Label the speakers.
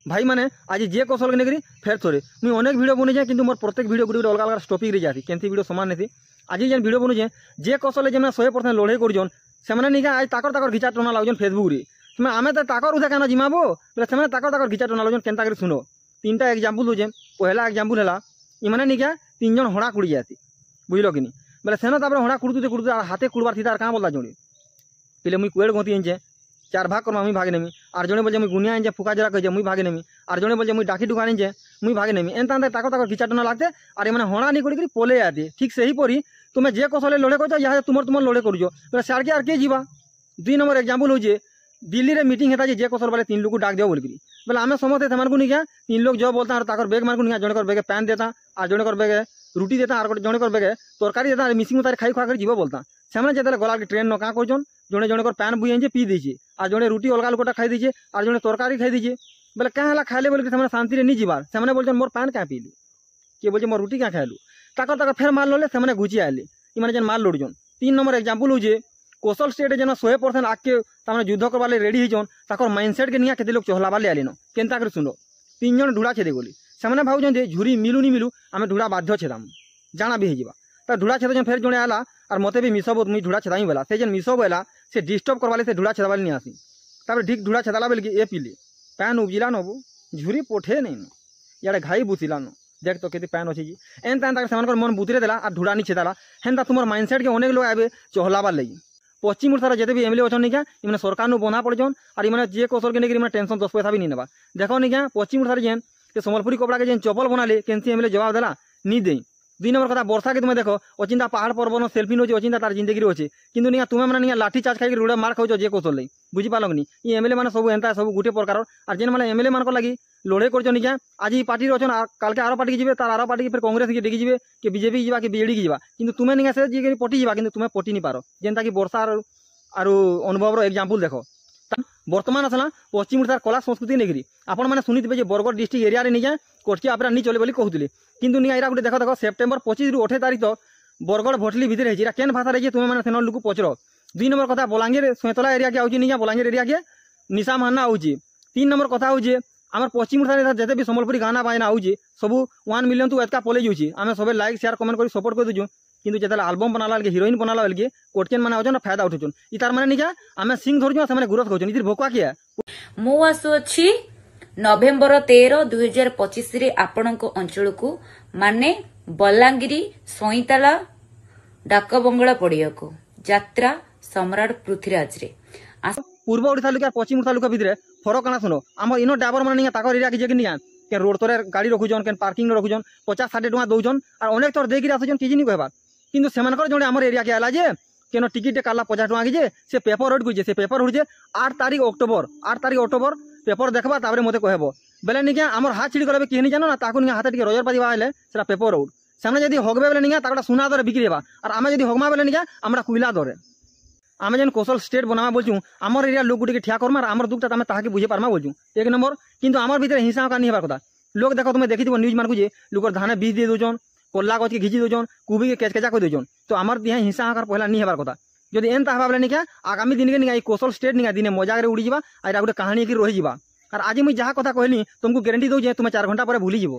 Speaker 1: भाई मैंने आज जे कौशल के नहीं फेर थोड़े मुझे अनेक वीडियो बनुचे कि मोर प्रत्येक वीडियो गोटे अलग अलग टॉपिक रे जाती केमती वीडियो समान नहीं आज जेन वीडियो बनुचे जे कौशल जेना 100% लड़े कर सेमाने निका आज ताकर घिचा टना लागन फेसबुक रे मैं आमे तो ताकर उठा क्या जिमाबो बोले से ताकर घिचा टना लागन केनता कर सुनो 3टा एग्जाम्पल दूचे पहला एग्जाम्पल है इमाने निका 3 जन हड़ा कुड़ी जाती बुझल कि बोले सेन हड़ा कुड़ते हाथे कुड़बार थी कहाँ बोलता जोड़े पहले मुई कुएड़ गोती आनचे 4 भाग करमा मुई भाग नेमी और जड़े बोलते मुई गुनिया आनचे फुका जरा कहे मुई भाग नेमी और जड़े बोलते मुई डाकी दुकान आनचे मुई भाग नेमी एनता ताकर घिचा टना लागते और मैंने हड़ा नहीं करी पले आती ठीक से ही परी तुम्हें जे कौशल लड़े कर यहाँ तुम लड़े कर बोले सार के किए जीवा 2 नंबर एग्जाम्पल हो दिल्ली रे मीटिंग होता है जे कौशल वाले 3 लोग को डाक दिया बोल बोले आम समझते थे को नहीं क्या 3 लोग जो बोलता और बेग मार को नहीं जड़े बेगे पैन देता और जड़े बेगे रुटी देता और जड़े बेगे तरकारी देता मिसिंग तार खाई खुआ जीव बोलता से जो गला ट्रेन न क्या कर जड़े जड़े पैन बुझे पी दीजिए और जड़े रुटी अलग लोकटा खाई दीजिए और जड़े तरकारी खाई दीजिए बोले क्या खाइले बोल के शांति नहीं जीवार से बोलते मोर पैन क्या पीलु किए बोलते मोर रुटी क्या खाइलु ताकर फेर मार लड़े से घुची आए इमाने जेन मार लड़ुन 3 नंबर एग्जाम्पल हो कौशल स्टेट जेन 100% आके युद्ध करवा रेडी होचन माइंडसेट के निया केते लोग चहलावा ले आलेन केनता कर सुनो 3 जन ढुड़ा छेदे गली से भावुन झुरी मिलू नहीं मिलू आम ढुड़ा बाध्य छेदाम जाना भी होगा ढुड़ा छेद फेर जड़े आला और मत भी मिसब मुझे ढुड़ा छेदाई बोला से जेन मिसब है से डिस्टर्ब करवा से ढुड़ा छेदा नहीं आसी ठीक ढुड़ा छेदाला बेल ए पीले पैन उबजिला नबू झुरी पोठे नहीं इे घाई बुसिला न देख तो केते पैन अच्छी एनता मन बुतरे देला और ढुड़ा नहीं छेदाला हेन्ता तुम माइंडसेट के अनेक लोग आए चहलाबार लगी पश्चिम ओडिशा जिते भी एमएलए अच्छा नहीं क्या इन्हें सरकार बना पड़न और इन्हें जे कौशल के नहीं टेंशन 10 पैसा भी नहीं नेबा देखो नहीं क्या पश्चिम ओडिशा जेन संबलपुरी कपड़ा के जेन चपल बनाले केनसी एमएलए जवाब देला नहीं दे 2 नंबर कथा वर्षा के तुम देखो अचिंता पहाड़ पर्वत सेल्फी नोचे अचिंता तार जिंदगी अच्छे किंतु नहीं तुम्हें मैंने लाठी चार्ज खाई रुड़ा मार खाओ जे कौशल नहीं बुझीपाल कि ये एमएलए मैंने सब एंता सब गोटे प्रकार और जेन मैंने एमएलए मान लगी लड़े कर आज पार्टी अच्छन काल के आर पार्टी की तार आर पार्टी की फिर कांग्रेस की डेगी जी कि बीजेपी की कि बीजेडी की जा कि तुम्हें नहीं से पटी जा कि तुम्हें पटी नहीं पार जेनता कि वर्षा और अनुभव एग्जाम्पल देख बर्तमान आसला पश्चिम ओडिशा कला संस्कृति नहीं आपण मैंने शुणी बरगढ़ डिस्ट्रिक्ट एरिया नहीं जाए कोटकी आपरा नहीं चले कहते किंतु नहीं गोटे देख देख सेप्टेम्बर 25 ରୁ 28 तारीख बरगढ़ भटली भितर है केन भाषा रही तुम्हें मैंने सेन लोग पचर 2 नंबर कथा बलांगीर सैतला एरिया के आउची नहीं बलांगीर एरिया के निशा मानना आउची 3 नंबर कथा हूँ आम पश्चिम ओडिशा जिते भी संबलपुरी गाना बायना आउची सब 1 मिलियन तू एतका पले जाऊँगी आम सब लाइक शेयर कमेंट कर सपोर्ट कर दूँ किंतु जो आलबम बनाला बेलके हिरोइन बनाला बेलके कोटकेन मैंने अच्छे फायदा उठुन इतार मैंने नहीं क्या आम सिंह धरु से गुरस कौन इधर भोकुआ किया
Speaker 2: मु आसुअछि नवेम्बर 13 2025 रे आपणक अंचल को माने बलांगिरी सईताला डाक बंगला पड़िया को यात्रा सम्राट पृथ्वीराज रे
Speaker 1: पूर्व ओडिशा लोक पश्चिम ओडिशा लोक भितर फरक काना सुनो आम इन ड्राइवर मैंने ताकर एरिया के नहीं के रोड तरे गाड़ी रखुन के पार्किंग रखुन 50-60 टका दौन और अनेक थर देकर आसुन किसी नहीं कहबार किंतु सेमानकर जड़े आम एरिया के आला जे केन टिकेट काला 50 टका की से पेपर रोड गुजे से पेपर उठे 8 तारीख अक्टोबर पेपर देखबा ताबरे मते कहबो बेले नहीं क्या आमर हाथ छिड़ी करबे कि नहीं जानो ना ताको नहीं हाथ टिके रजर पादी बाले सेरा पेपर रोड सामने जदी हगबे बेले नहीं ताकटा सुना दरे बिक्री हेबा और आमे जदी हगमा बेले नहीं क्या हमरा कुइला दरे आमे जेन कौशल स्टेट बनावा बोलचू आमर एरिया लोग गुटे ठिया करमा आमर दुखटा तमे ताहाके बुझे पारमा बोलचू 1 नंबर किंतु आमर भीतर हिंसा का नहीं हेबार कथा लोग देखो तुम्हें देखी न्यूज मान को लोग धाने बीज दे दौन कल्ला गच के घिची दौन कुबी के केचकेचा कर दौन तो आमर दिहा हिंसा आकार पहला नहीं हेबार कथा जदि एनता हवा बेले नहीं क्या आगामी दिन के नहीं कौशल स्टेट नहीं दिने मजाक उड़ी जा गोटे कहानी की रही और आज मुझे जहाँ कथा कहली तुमको गारंटी दूचे तुम्हें 4 घंटा पर भूली जीव।